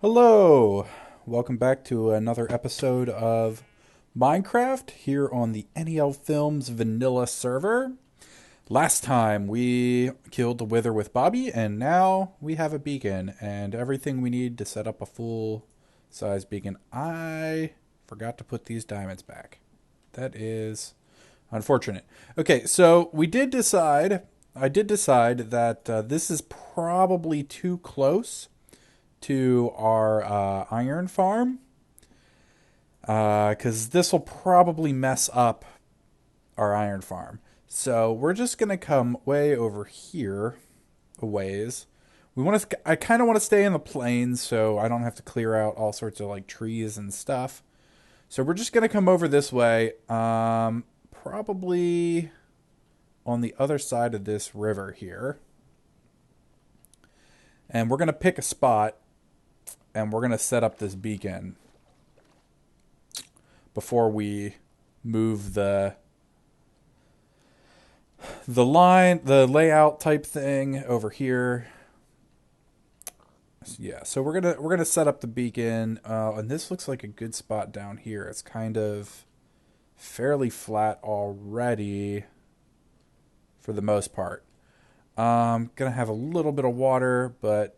Hello! Welcome back to another episode of Minecraft here on the NEL Films vanilla server. Last time we killed the Wither with Bobby, and now we have a beacon and everything we need to set up a full size beacon. I forgot to put these diamonds back. That is unfortunate. Okay, so I did decide that this is probably too close to our iron farm because this will probably mess up our iron farm. So we're just gonna come way over here a ways. We want to. I kind of want to stay in the plains so I don't have to clear out all sorts of like trees and stuff. So we're just gonna come over this way. Probably on the other side of this river here, and we're gonna pick a spot and we're gonna set up this beacon before we move the layout type thing over here. Yeah, so we're gonna set up the beacon, and this looks like a good spot down here. It's kind of fairly flat already for the most part. Gonna have a little bit of water, but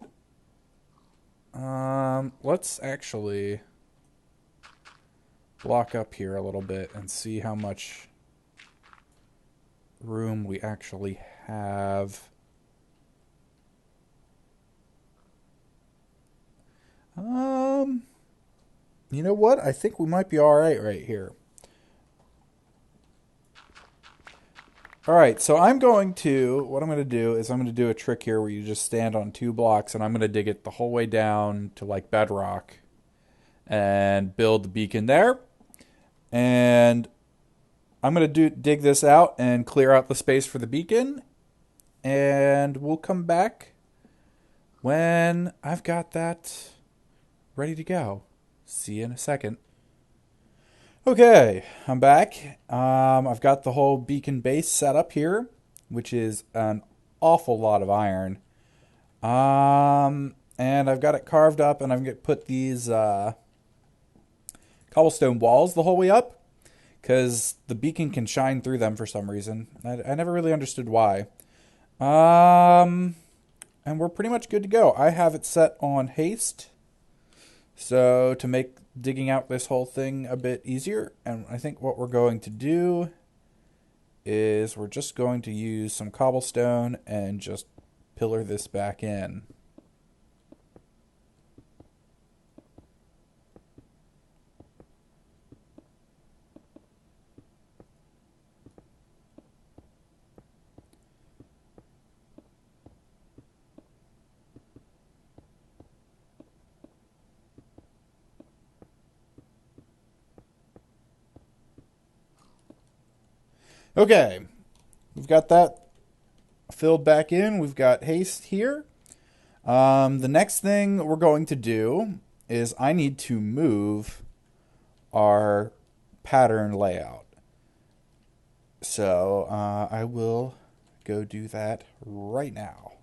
let's actually block up here a little bit and see how much room we actually have. Um, you know what? I think we might be all right here. All right, so what I'm going to do is I'm going to do a trick here where you just stand on two blocks and I'm going to dig it the whole way down to like bedrock and build the beacon there. And I'm going to dig this out and clear out the space for the beacon. And we'll come back when I've got that ready to go. See you in a second. Okay, I'm back. I've got the whole beacon base set up here, which is an awful lot of iron. And I've got it carved up, and I'm gonna put these cobblestone walls the whole way up, because the beacon can shine through them for some reason. I never really understood why. Um, and we're pretty much good to go. I have it set on haste, so to make digging out this whole thing a bit easier, and I think what we're going to do is we're just going to use some cobblestone and just pillar this back in. Okay, we've got that filled back in. We've got haste here. The next thing we're going to do is I need to move our pattern layout. So I will go do that right now.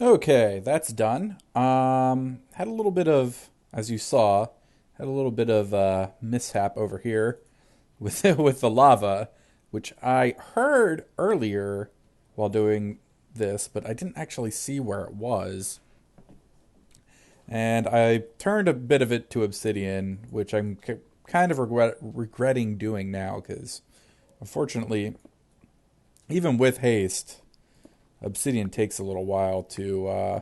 Okay, that's done. Had a little bit of, as you saw, had a little bit of mishap over here with with the lava, which I heard earlier while doing this, but I didn't actually see where it was. And I turned a bit of it to obsidian, which I'm kind of regretting doing now because, unfortunately, even with haste, obsidian takes a little while to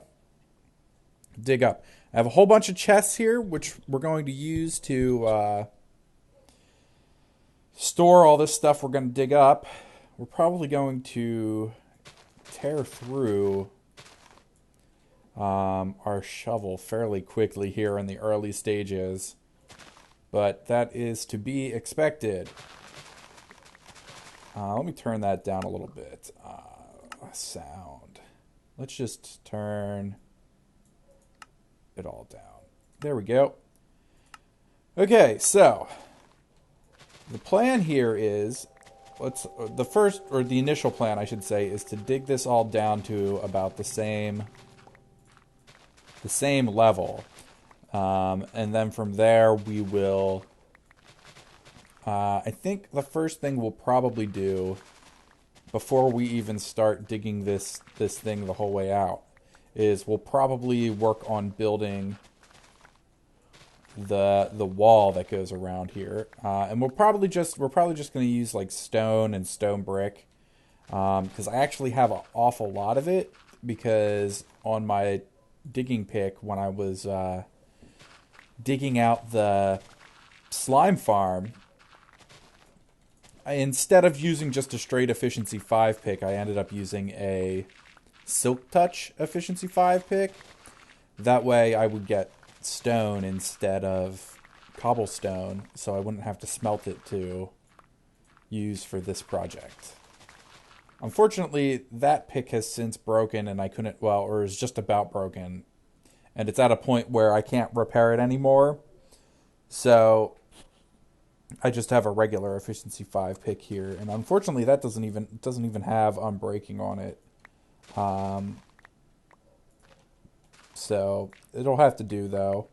dig up. I have a whole bunch of chests here, which we're going to use to store all this stuff we're going to dig up. We're probably going to tear through our shovel fairly quickly here in the early stages, but that is to be expected. Let me turn that down a little bit. Sound. Let's just turn it all down. There we go. Okay, so the plan here is the initial plan I should say is to dig this all down to about the same level. And then from there we will I think the first thing we'll probably do before we even start digging this thing the whole way out is we'll probably work on building the wall that goes around here, and we're probably just going to use like stone and stone brick, because I actually have an awful lot of it because on my digging pick when I was digging out the slime farm, instead of using just a straight efficiency 5 pick, I ended up using a Silk Touch efficiency 5 pick. That way I would get stone instead of cobblestone, so I wouldn't have to smelt it to use for this project. Unfortunately, that pick has since broken and I couldn't, well, or is just about broken, and it's at a point where I can't repair it anymore. So I just have a regular efficiency 5 pick here, and unfortunately that doesn't even have unbreaking on it. So it'll have to do though.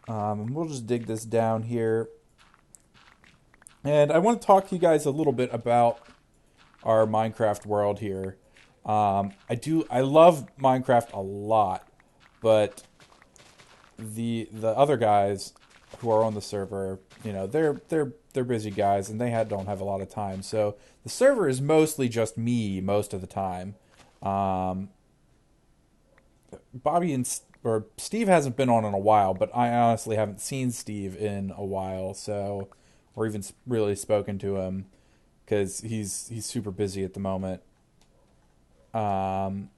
We'll just dig this down here. And I want to talk to you guys a little bit about our Minecraft world here. I love Minecraft a lot, but the other guys who are on the server, they're busy guys and don't have a lot of time. So the server is mostly just me most of the time. Bobby or Steve hasn't been on in a while, but I honestly haven't seen Steve in a while, so or even really spoken to him because he's super busy at the moment. And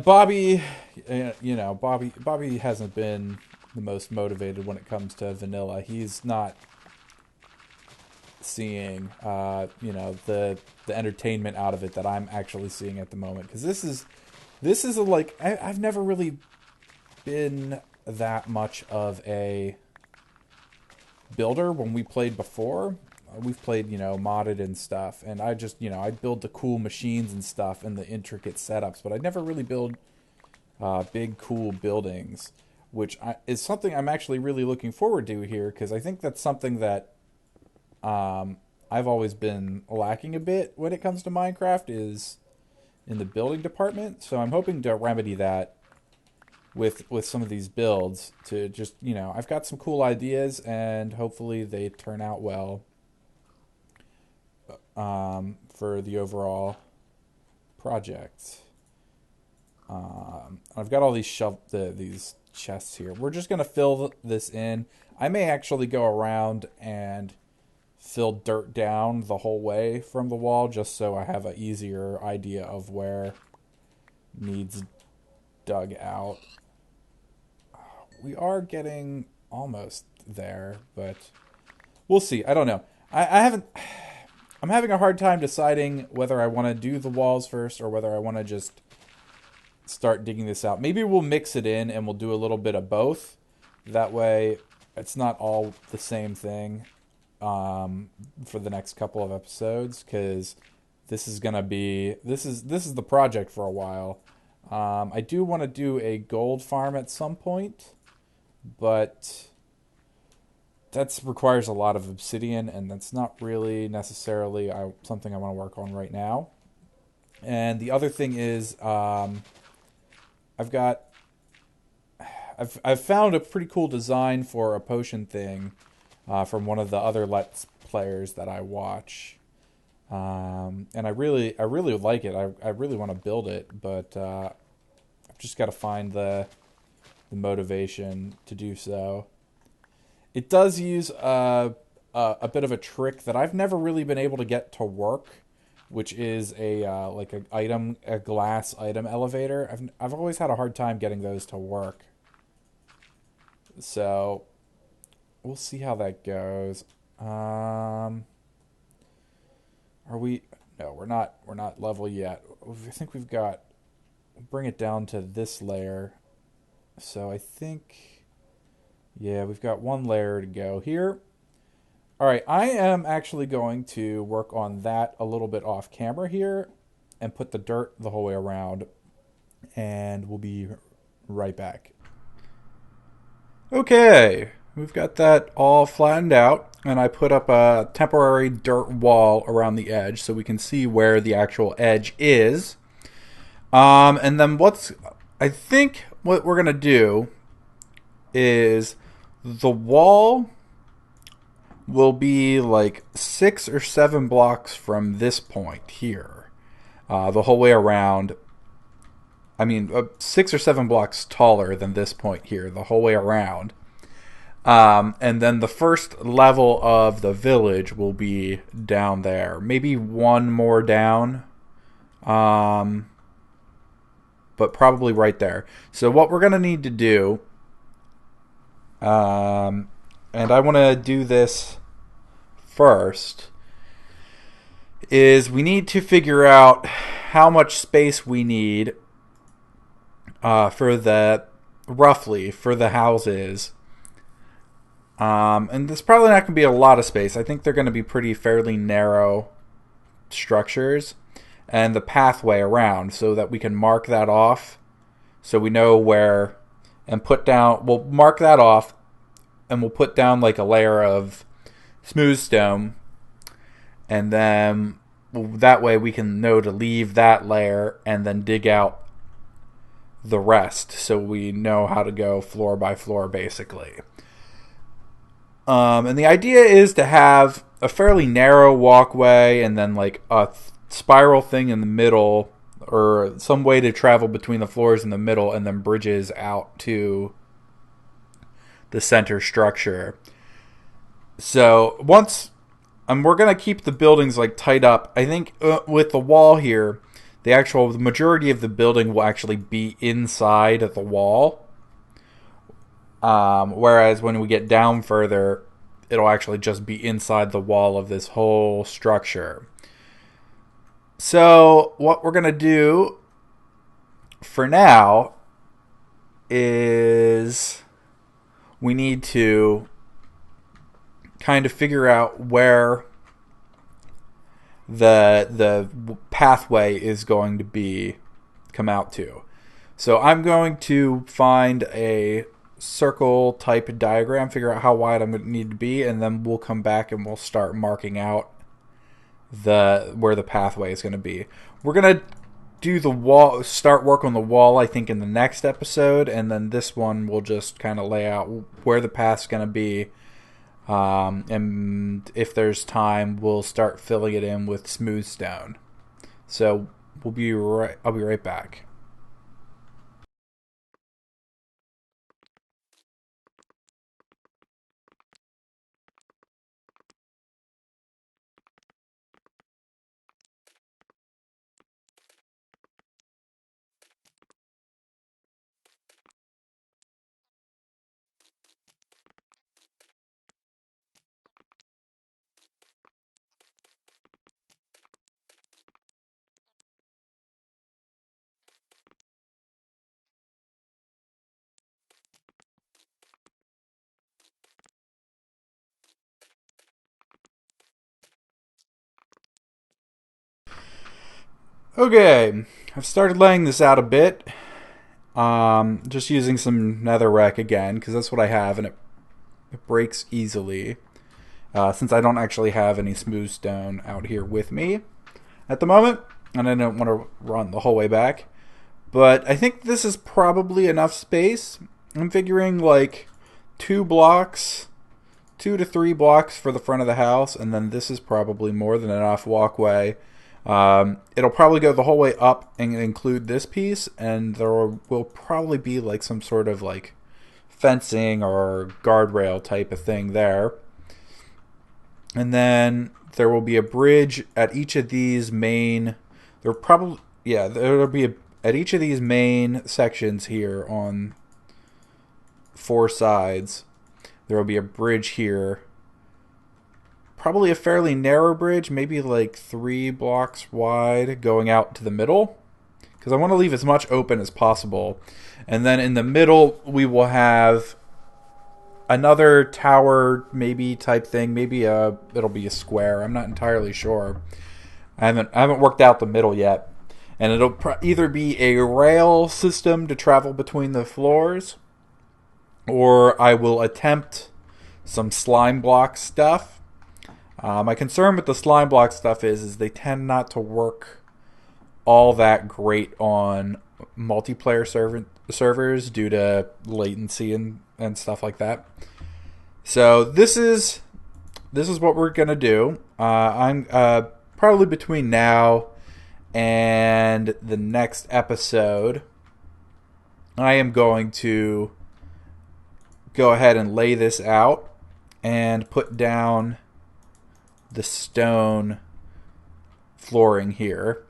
Bobby, Bobby hasn't been the most motivated when it comes to vanilla. He's not seeing, the entertainment out of it that I'm actually seeing at the moment. Because this is I've never really been that much of a builder when we played before. We've played, modded and stuff, and I just, I build the cool machines and stuff and the intricate setups, but I never really build big, cool buildings, is something I'm actually really looking forward to here, because I think that's something that I've always been lacking a bit when it comes to Minecraft is in the building department. So I'm hoping to remedy that with some of these builds to just, I've got some cool ideas and hopefully they turn out well for the overall project. I've got all these chests here. We're just going to fill this in. I may actually go around and fill dirt down the whole way from the wall just so I have an easier idea of where needs dug out. We are getting almost there, but we'll see. I don't know. I'm having a hard time deciding whether I want to do the walls first or whether I want to just start digging this out. Maybe we'll mix it in and we'll do a little bit of both. That way it's not all the same thing for the next couple of episodes, because this is gonna be this is the project for a while. I do want to do a gold farm at some point, but that requires a lot of obsidian, and that's not really necessarily something I want to work on right now. And the other thing is, I've got I've found a pretty cool design for a potion thing from one of the other Let's players that I watch, and I really like it. I really want to build it, but I've just got to find the motivation to do so. It does use a bit of a trick that I've never really been able to get to work, which is a like a glass item elevator. I've always had a hard time getting those to work. So we'll see how that goes. Are we? No, we're not. We're not level yet. I think we've got. Bring it down to this layer. So I think, yeah, we've got one layer to go here. All right, I am actually going to work on that a little bit off camera here and put the dirt the whole way around, and we'll be right back. Okay, we've got that all flattened out, and I put up a temporary dirt wall around the edge so we can see where the actual edge is. And then I think what we're gonna do is the wall will be like 6 or 7 blocks from this point here, the whole way around. I mean, 6 or 7 blocks taller than this point here, the whole way around. And then the first level of the village will be down there. Maybe one more down, but probably right there. So what we're going to need to do, and I want to do this first, is we need to figure out how much space we need for the roughly for the houses. And there's probably not going to be a lot of space. I think they're going to be pretty fairly narrow structures, and the pathway around so that we can mark that off so we know where, and put down, we'll mark that off and we'll put down like a layer of smooth stone, and then that way we can know to leave that layer and then dig out the rest so we know how to go floor by floor basically. And the idea is to have a fairly narrow walkway and then like a spiral thing in the middle, or some way to travel between the floors in the middle, and then bridges out to the center structure. So once, and we're gonna keep the buildings like tight up. I think with the wall here, the majority of the building will actually be inside of the wall. Whereas when we get down further, it'll actually just be inside the wall of this whole structure. So what we're gonna do for now is we need to kind of figure out where the pathway is going to be come out to. So I'm going to find a circle type diagram, figure out how wide I'm going to need to be, and then we'll come back and we'll start marking out where the pathway is going to be. We're going to do the wall, start work on the wall, I think, in the next episode, and then this one we'll just kind of lay out where the path's going to be. And if there's time, we'll start filling it in with smooth stone. So I'll be right back. Okay, I've started laying this out a bit. Just using some netherrack again, because that's what I have, and it breaks easily. Since I don't actually have any smooth stone out here with me at the moment, and I don't want to run the whole way back. But I think this is probably enough space. I'm figuring like 2 blocks, 2 to 3 blocks for the front of the house, and then this is probably more than enough walkway. It'll probably go the whole way up and include this piece, and there will probably be like some sort of like fencing or guardrail type of thing there. And then there will be a bridge at each of these main. There probably there'll be at each of these main sections here on 4 sides. There will be a bridge here. Probably a fairly narrow bridge, maybe like 3 blocks wide, going out to the middle, because I want to leave as much open as possible. And then in the middle, we will have another tower, maybe type thing. Maybe it'll be a square. I'm not entirely sure. I haven't worked out the middle yet, and it'll either be a rail system to travel between the floors, or I will attempt some slime block stuff. My concern with the slime block stuff is they tend not to work all that great on multiplayer servers due to latency and stuff like that. So this is what we're gonna do. I'm probably between now and the next episode, I am going to go ahead and lay this out and put down the stone flooring here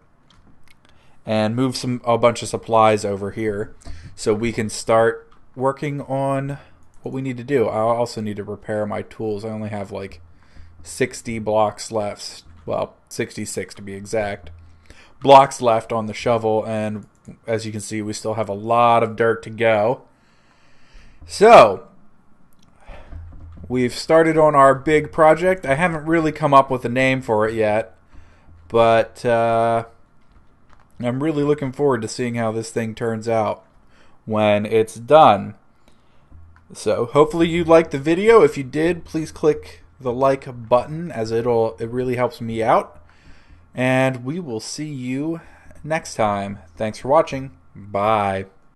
and move a bunch of supplies over here so we can start working on what we need to do. I also need to repair my tools. I only have like 60 blocks left. Well, 66 to be exact. Blocks left on the shovel, and as you can see, we still have a lot of dirt to go. So we've started on our big project. I haven't really come up with a name for it yet, but I'm really looking forward to seeing how this thing turns out when it's done. So hopefully you liked the video. If you did, please click the like button, as it really helps me out. And we will see you next time. Thanks for watching. Bye.